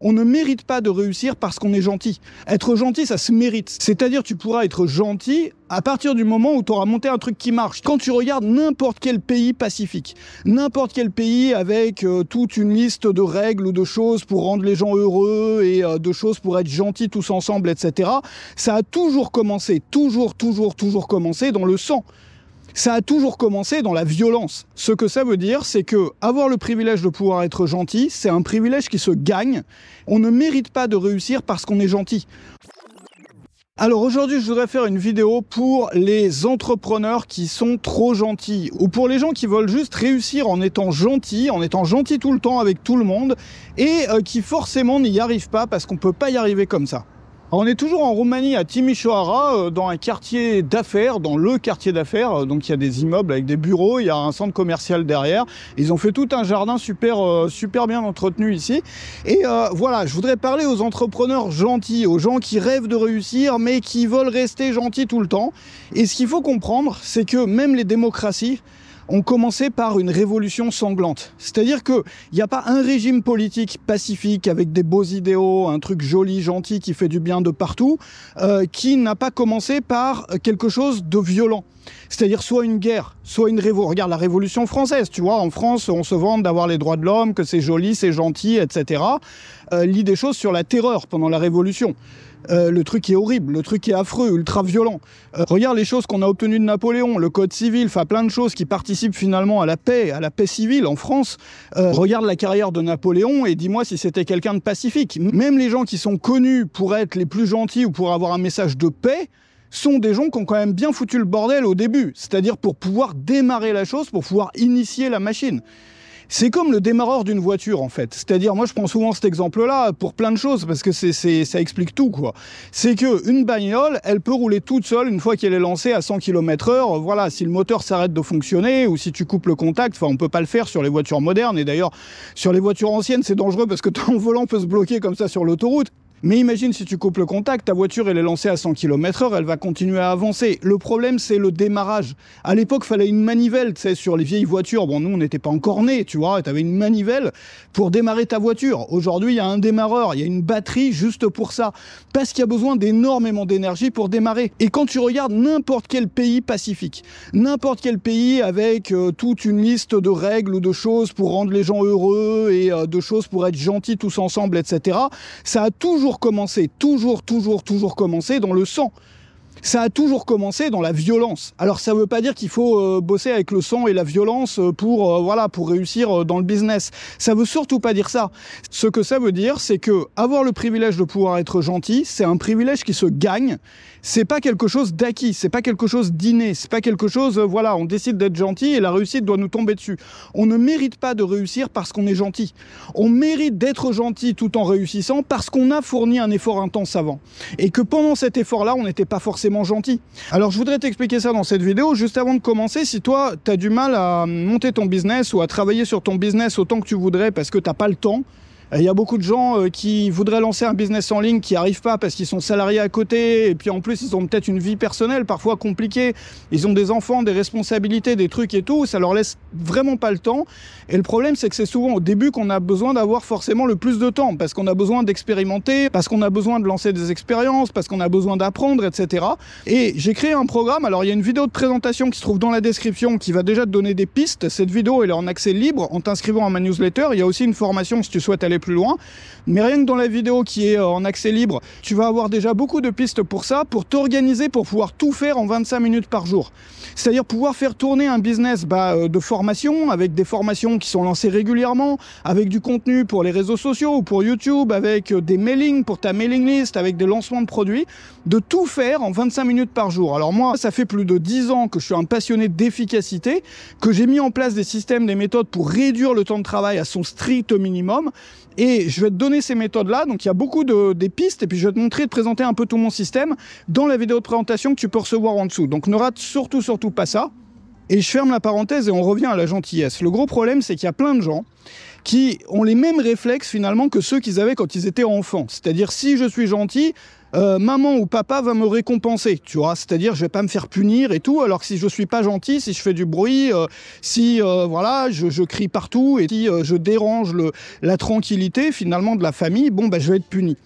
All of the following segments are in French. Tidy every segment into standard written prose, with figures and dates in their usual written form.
On ne mérite pas de réussir parce qu'on est gentil. Être gentil, ça se mérite. C'est-à-dire, tu pourras être gentil à partir du moment où tu auras monté un truc qui marche. Quand tu regardes n'importe quel pays pacifique, n'importe quel pays avec toute une liste de règles ou de choses pour rendre les gens heureux et de choses pour être gentils tous ensemble, etc., ça a toujours commencé, toujours commencé dans le sang. Ça a toujours commencé dans la violence. Ce que ça veut dire, c'est que avoir le privilège de pouvoir être gentil, c'est un privilège qui se gagne. On ne mérite pas de réussir parce qu'on est gentil. Alors aujourd'hui, je voudrais faire une vidéo pour les entrepreneurs qui sont trop gentils ou pour les gens qui veulent juste réussir en étant gentils tout le temps avec tout le monde et qui forcément n'y arrivent pas parce qu'on ne peut pas y arriver comme ça. Alors on est toujours en Roumanie, à Timișoara, dans un quartier d'affaires, dans le quartier d'affaires. Donc il y a des immeubles avec des bureaux, il y a un centre commercial derrière. Ils ont fait tout un jardin super bien entretenu ici. Et voilà, je voudrais parler aux entrepreneurs gentils, aux gens qui rêvent de réussir, mais qui veulent rester gentils tout le temps. Et ce qu'il faut comprendre, c'est que même les démocraties ont commencé par une révolution sanglante. C'est-à-dire qu'il n'y a pas un régime politique pacifique avec des beaux idéaux, un truc joli, gentil, qui fait du bien de partout, qui n'a pas commencé par quelque chose de violent. C'est-à-dire soit une guerre, soit une révolution. Regarde la Révolution française, tu vois, en France, on se vante d'avoir les droits de l'homme, que c'est joli, c'est gentil, etc. Lit des choses sur la terreur pendant la Révolution. Le truc est horrible, le truc est affreux, ultra violent. Regarde les choses qu'on a obtenues de Napoléon, le code civil, enfin plein de choses qui participent finalement à la paix civile en France. Regarde la carrière de Napoléon et dis-moi si c'était quelqu'un de pacifique. Même les gens qui sont connus pour être les plus gentils ou pour avoir un message de paix, sont des gens qui ont quand même bien foutu le bordel au début. C'est-à-dire pour pouvoir démarrer la chose, pour pouvoir initier la machine. C'est comme le démarreur d'une voiture, en fait. C'est-à-dire, moi, je prends souvent cet exemple-là pour plein de choses, parce que ça explique tout, quoi. C'est qu'une bagnole, elle peut rouler toute seule une fois qu'elle est lancée à 100 km/h. Voilà, si le moteur s'arrête de fonctionner, ou si tu coupes le contact, enfin, on peut pas le faire sur les voitures modernes. Et d'ailleurs, sur les voitures anciennes, c'est dangereux parce que ton volant peut se bloquer comme ça sur l'autoroute. Mais imagine si tu coupes le contact, ta voiture elle est lancée à 100 km/h, elle va continuer à avancer. Le problème c'est le démarrage. À l'époque, il fallait une manivelle, tu sais, sur les vieilles voitures. Bon, nous on n'était pas encore nés, tu vois, tu avais une manivelle pour démarrer ta voiture. Aujourd'hui, il y a un démarreur, il y a une batterie juste pour ça. Parce qu'il y a besoin d'énormément d'énergie pour démarrer. Et quand tu regardes n'importe quel pays pacifique, n'importe quel pays avec toute une liste de règles ou de choses pour rendre les gens heureux et de choses pour être gentils tous ensemble, etc., ça a toujours commencé dans le sang. Ça a toujours commencé dans la violence. Alors ça ne veut pas dire qu'il faut bosser avec le sang et la violence pour réussir dans le business. Ça veut surtout pas dire ça. Ce que ça veut dire, c'est que avoir le privilège de pouvoir être gentil, c'est un privilège qui se gagne. C'est pas quelque chose d'acquis, c'est pas quelque chose d'inné, c'est pas quelque chose, voilà, on décide d'être gentil et la réussite doit nous tomber dessus. On ne mérite pas de réussir parce qu'on est gentil. On mérite d'être gentil tout en réussissant parce qu'on a fourni un effort intense avant. Et que pendant cet effort-là, on n'était pas forcément gentil. Alors je voudrais t'expliquer ça dans cette vidéo. Juste avant de commencer, si toi, tu as du mal à monter ton business ou à travailler sur ton business autant que tu voudrais parce que tu n'as pas le temps, il y a beaucoup de gens qui voudraient lancer un business en ligne qui n'y arrivent pas parce qu'ils sont salariés à côté et puis en plus ils ont peut-être une vie personnelle parfois compliquée, ils ont des enfants, des responsabilités, des trucs et tout, ça leur laisse vraiment pas le temps. Et le problème c'est que c'est souvent au début qu'on a besoin d'avoir forcément le plus de temps parce qu'on a besoin d'expérimenter, parce qu'on a besoin de lancer des expériences, parce qu'on a besoin d'apprendre, etc. Et j'ai créé un programme, alors il y a une vidéo de présentation qui se trouve dans la description qui va déjà te donner des pistes. Cette vidéo elle est en accès libre en t'inscrivant à ma newsletter. Il y a aussi une formation si tu souhaites aller plus loin, mais rien que dans la vidéo qui est en accès libre, tu vas avoir déjà beaucoup de pistes pour ça, pour t'organiser, pour pouvoir tout faire en 25 minutes par jour. C'est-à-dire pouvoir faire tourner un business de formation, avec des formations qui sont lancées régulièrement, avec du contenu pour les réseaux sociaux ou pour YouTube, avec des mailings pour ta mailing list, avec des lancements de produits, de tout faire en 25 minutes par jour. Alors moi, ça fait plus de 10 ans que je suis un passionné d'efficacité, que j'ai mis en place des systèmes, des méthodes pour réduire le temps de travail à son strict minimum. Et je vais te donner ces méthodes-là, donc il y a beaucoup des pistes, et puis je vais te montrer, te présenter un peu tout mon système dans la vidéo de présentation que tu peux recevoir en dessous. Donc ne rate surtout pas ça. Et je ferme la parenthèse et on revient à la gentillesse. Le gros problème, c'est qu'il y a plein de gens qui ont les mêmes réflexes finalement que ceux qu'ils avaient quand ils étaient enfants. C'est-à-dire si je suis gentil, maman ou papa va me récompenser, tu vois, c'est-à-dire je vais pas me faire punir et tout, alors que si je suis pas gentil, si je fais du bruit, si voilà, je crie partout et si je dérange la tranquillité finalement de la famille, bon bah je vais être puni.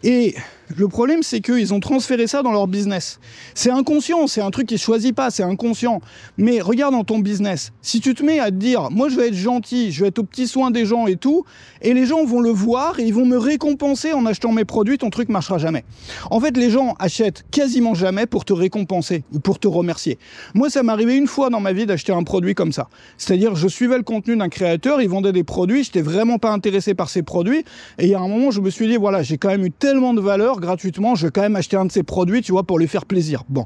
Et le problème, c'est qu'ils ont transféré ça dans leur business. C'est inconscient, c'est un truc qu'ils ne choisissent pas, c'est inconscient. Mais regarde dans ton business, si tu te mets à te dire, moi je vais être gentil, je vais être au petit soin des gens et tout, et les gens vont le voir et ils vont me récompenser en achetant mes produits, ton truc ne marchera jamais. En fait, les gens achètent quasiment jamais pour te récompenser ou pour te remercier. Moi, ça m'est arrivé une fois dans ma vie d'acheter un produit comme ça. C'est-à-dire, je suivais le contenu d'un créateur, il vendait des produits, je n'étais vraiment pas intéressé par ces produits, et il y a un moment, je me suis dit, voilà, j'ai quand même eu tellement de valeur gratuitement, je vais quand même acheter un de ces produits, tu vois, pour lui faire plaisir. Bon.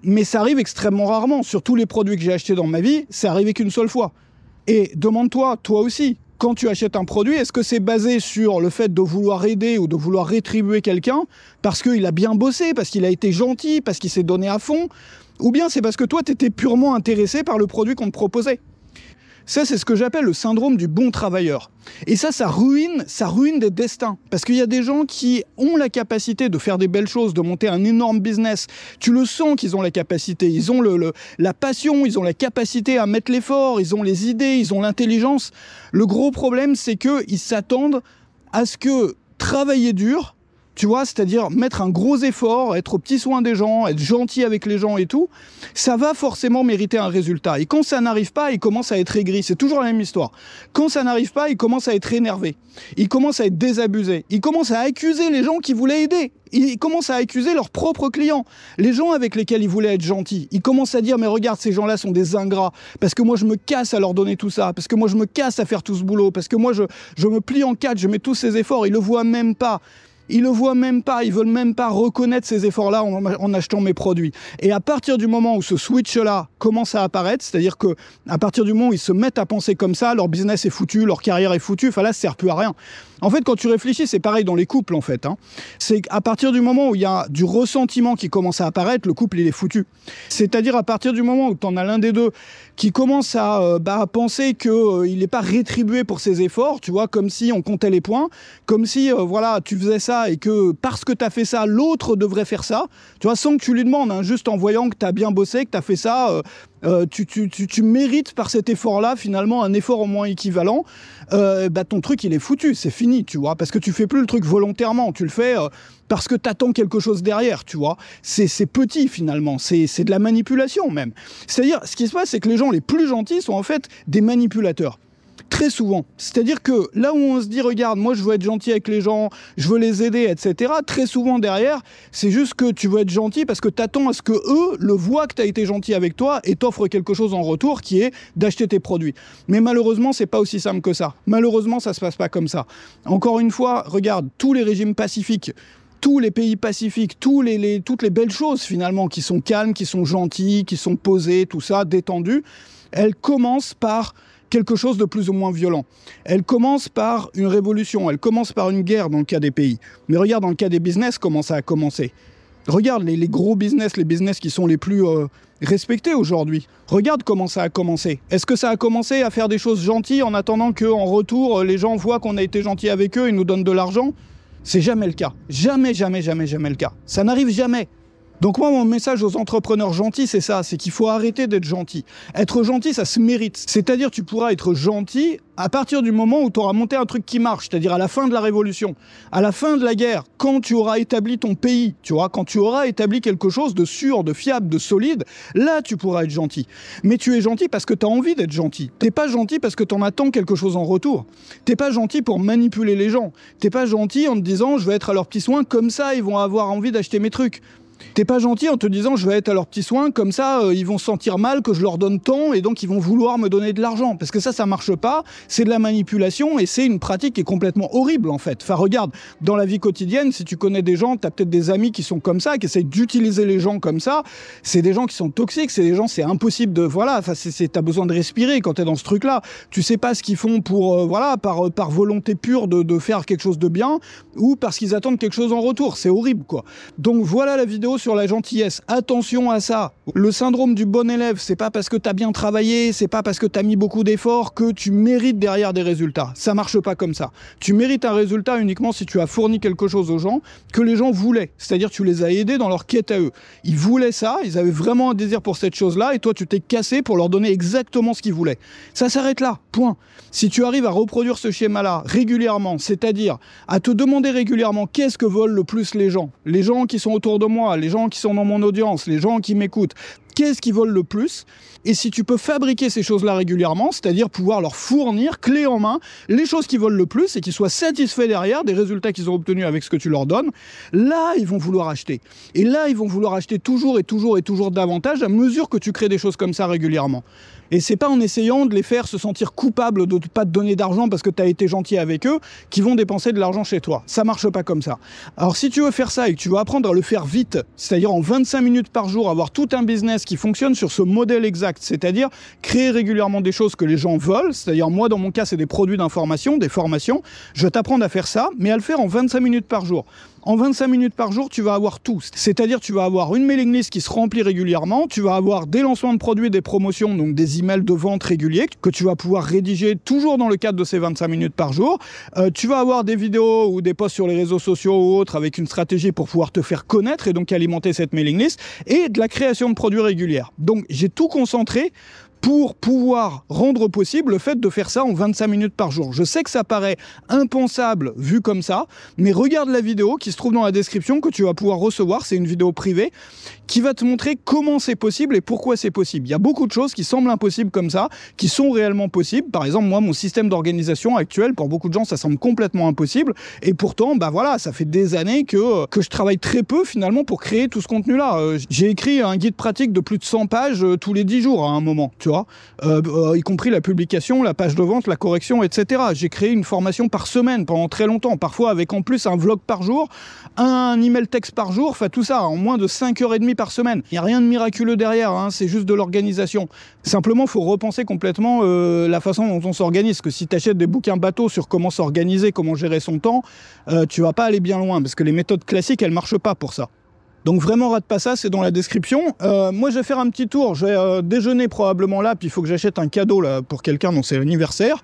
Mais ça arrive extrêmement rarement. Sur tous les produits que j'ai achetés dans ma vie, c'est arrivé qu'une seule fois. Et demande-toi, toi aussi, quand tu achètes un produit, est-ce que c'est basé sur le fait de vouloir aider ou de vouloir rétribuer quelqu'un parce qu'il a bien bossé, parce qu'il a été gentil, parce qu'il s'est donné à fond, ou bien c'est parce que toi, tu étais purement intéressé par le produit qu'on te proposait? Ça, c'est ce que j'appelle le syndrome du bon travailleur. Et ça ruine des destins. Parce qu'il y a des gens qui ont la capacité de faire des belles choses, de monter un énorme business. Tu le sens qu'ils ont la capacité. Ils ont la passion, ils ont la capacité à mettre l'effort, ils ont les idées, ils ont l'intelligence. Le gros problème, c'est qu'ils s'attendent à ce que travailler dur, tu vois, c'est-à-dire mettre un gros effort, être au petit soin des gens, être gentil avec les gens et tout, ça va forcément mériter un résultat. Et quand ça n'arrive pas, il commence à être aigri. C'est toujours la même histoire. Quand ça n'arrive pas, il commence à être énervé. Il commence à être désabusé. Il commence à accuser les gens qui voulaient aider. Ils commencent à accuser leurs propres clients, les gens avec lesquels ils voulaient être gentils. Ils commencent à dire, mais regarde, ces gens-là sont des ingrats, parce que moi je me casse à leur donner tout ça, parce que moi je me casse à faire tout ce boulot, parce que moi je me plie en quatre, je mets tous ces efforts, ils le voient même pas. Ils le voient même pas, ils veulent même pas reconnaître ces efforts-là en achetant mes produits. Et à partir du moment où ce switch-là commence à apparaître, c'est-à-dire que à partir du moment où ils se mettent à penser comme ça, leur business est foutu, leur carrière est foutue, enfin là, ça sert plus à rien. En fait, quand tu réfléchis, c'est pareil dans les couples, en fait. C'est qu'à partir du moment où il y a du ressentiment qui commence à apparaître, le couple, il est foutu. C'est-à-dire à partir du moment où tu en as l'un des deux qui commence à penser qu'il n'est pas rétribué pour ses efforts, tu vois, comme si on comptait les points, comme si, voilà, tu faisais ça et que parce que tu as fait ça, l'autre devrait faire ça, tu vois, sans que tu lui demandes, juste en voyant que tu as bien bossé, que tu as fait ça, tu mérites par cet effort-là, finalement, un effort au moins équivalent, ton truc, il est foutu, c'est fini, tu vois, parce que tu fais plus le truc volontairement, tu le fais parce que tu attends quelque chose derrière, tu vois. C'est petit, finalement, c'est de la manipulation, même. C'est-à-dire, ce qui se passe, c'est que les gens les plus gentils sont en fait des manipulateurs. Très souvent. C'est-à-dire que là où on se dit, regarde, moi je veux être gentil avec les gens, je veux les aider, etc. Très souvent derrière, c'est juste que tu veux être gentil parce que tu attends à ce que eux le voient que tu as été gentil avec toi et t'offrent quelque chose en retour qui est d'acheter tes produits. Mais malheureusement, c'est pas aussi simple que ça. Malheureusement, ça se passe pas comme ça. Encore une fois, regarde, tous les régimes pacifiques, tous les pays pacifiques, toutes les belles choses finalement qui sont calmes, qui sont gentils, qui sont posées, tout ça, détendues, elles commencent par quelque chose de plus ou moins violent. Elle commence par une révolution, elle commence par une guerre dans le cas des pays. Mais regarde dans le cas des business comment ça a commencé. Regarde les gros business, les business qui sont les plus respectés aujourd'hui. Regarde comment ça a commencé. Est-ce que ça a commencé à faire des choses gentilles en attendant qu'en retour, les gens voient qu'on a été gentil avec eux et nous donnent de l'argent? C'est jamais le cas. Jamais, jamais, jamais, jamais le cas. Ça n'arrive jamais. Donc moi, mon message aux entrepreneurs gentils, c'est ça, c'est qu'il faut arrêter d'être gentil. Être gentil, ça se mérite. C'est-à-dire, tu pourras être gentil à partir du moment où tu auras monté un truc qui marche, c'est-à-dire à la fin de la Révolution, à la fin de la guerre, quand tu auras établi ton pays, tu vois, quand tu auras établi quelque chose de sûr, de fiable, de solide, là, tu pourras être gentil. Mais tu es gentil parce que tu as envie d'être gentil. T'es pas gentil parce que tu en attends quelque chose en retour. T'es pas gentil pour manipuler les gens. T'es pas gentil en te disant, je vais être à leur petit soin, comme ça, ils vont avoir envie d'acheter mes trucs. T'es pas gentil en te disant je vais être à leurs petits soins, comme ça ils vont se sentir mal que je leur donne tant et donc ils vont vouloir me donner de l'argent. Parce que ça marche pas, c'est de la manipulation et c'est une pratique qui est complètement horrible en fait. Enfin regarde, dans la vie quotidienne, si tu connais des gens, t'as peut-être des amis qui sont comme ça, qui essayent d'utiliser les gens comme ça, c'est des gens qui sont toxiques, c'est des gens, c'est impossible de... Voilà, enfin t'as besoin de respirer quand t'es dans ce truc-là. Tu sais pas ce qu'ils font pour, par volonté pure de faire quelque chose de bien ou parce qu'ils attendent quelque chose en retour. C'est horrible quoi. Donc voilà la vidéo sur la gentillesse. Attention à ça. Le syndrome du bon élève, c'est pas parce que tu as bien travaillé, c'est pas parce que tu as mis beaucoup d'efforts que tu mérites derrière des résultats. Ça marche pas comme ça. Tu mérites un résultat uniquement si tu as fourni quelque chose aux gens que les gens voulaient. C'est-à-dire tu les as aidés dans leur quête à eux. Ils voulaient ça, ils avaient vraiment un désir pour cette chose-là et toi tu t'es cassé pour leur donner exactement ce qu'ils voulaient. Ça s'arrête là, point. Si tu arrives à reproduire ce schéma-là régulièrement, c'est-à-dire à te demander régulièrement qu'est-ce que veulent le plus les gens qui sont autour de moi, les gens qui sont dans mon audience, les gens qui m'écoutent, qu'est-ce qu'ils veulent le plus? Et si tu peux fabriquer ces choses-là régulièrement, c'est-à-dire pouvoir leur fournir, clé en main, les choses qu'ils veulent le plus et qu'ils soient satisfaits derrière des résultats qu'ils ont obtenus avec ce que tu leur donnes, là, ils vont vouloir acheter. Et là, ils vont vouloir acheter toujours et toujours et toujours davantage à mesure que tu crées des choses comme ça régulièrement. Et c'est pas en essayant de les faire se sentir coupables de ne pas te donner d'argent parce que tu as été gentil avec eux qu'ils vont dépenser de l'argent chez toi. Ça marche pas comme ça. Alors si tu veux faire ça et que tu veux apprendre à le faire vite, c'est-à-dire en 25 minutes par jour, avoir tout un business qui fonctionne sur ce modèle exact, c'est-à-dire créer régulièrement des choses que les gens veulent, c'est-à-dire moi dans mon cas c'est des produits d'information, des formations, je vais t'apprendre à faire ça, mais à le faire en 25 minutes par jour. En 25 minutes par jour, tu vas avoir tout. C'est-à-dire tu vas avoir une mailing list qui se remplit régulièrement, tu vas avoir des lancements de produits, des promotions, donc des emails de vente réguliers que tu vas pouvoir rédiger toujours dans le cadre de ces 25 minutes par jour. Tu vas avoir des vidéos ou des posts sur les réseaux sociaux ou autres avec une stratégie pour pouvoir te faire connaître et donc alimenter cette mailing list et de la création de produits réguliers. Donc j'ai tout concentré pour pouvoir rendre possible le fait de faire ça en 25 minutes par jour. Je sais que ça paraît impensable vu comme ça, mais regarde la vidéo qui se trouve dans la description que tu vas pouvoir recevoir, c'est une vidéo privée, qui va te montrer comment c'est possible et pourquoi c'est possible. Il y a beaucoup de choses qui semblent impossibles comme ça, qui sont réellement possibles. Par exemple, moi, mon système d'organisation actuel, pour beaucoup de gens, ça semble complètement impossible. Et pourtant, bah voilà, ça fait des années que je travaille très peu finalement pour créer tout ce contenu-là. J'ai écrit un guide pratique de plus de 100 pages tous les 10 jours à un moment, tu vois. Y compris la publication, la page de vente, la correction, etc. J'ai créé une formation par semaine pendant très longtemps, parfois avec en plus un vlog par jour, un email texte par jour, enfin tout ça en moins de 5h30 par semaine. Il n'y a rien de miraculeux derrière, hein, c'est juste de l'organisation. Simplement, il faut repenser complètement la façon dont on s'organise, que si tu achètes des bouquins bateaux sur comment s'organiser, comment gérer son temps, tu vas pas aller bien loin, parce que les méthodes classiques, elles marchent pas pour ça. Donc vraiment rate pas ça, c'est dans la description. Moi je vais faire un petit tour, je vais déjeuner probablement là, puis il faut que j'achète un cadeau là pour quelqu'un dont c'est l'anniversaire.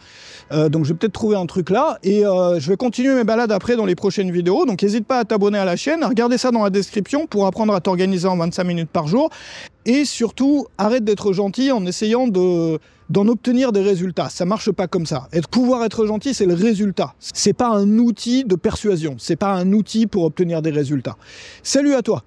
Donc je vais peut-être trouver un truc là, et je vais continuer mes balades après dans les prochaines vidéos. Donc n'hésite pas à t'abonner à la chaîne, à regarder ça dans la description pour apprendre à t'organiser en 25 minutes par jour. Et surtout, arrête d'être gentil en essayant d'en obtenir des résultats. Ça marche pas comme ça. Pouvoir être gentil, c'est le résultat. C'est pas un outil de persuasion. C'est pas un outil pour obtenir des résultats. Salut à toi!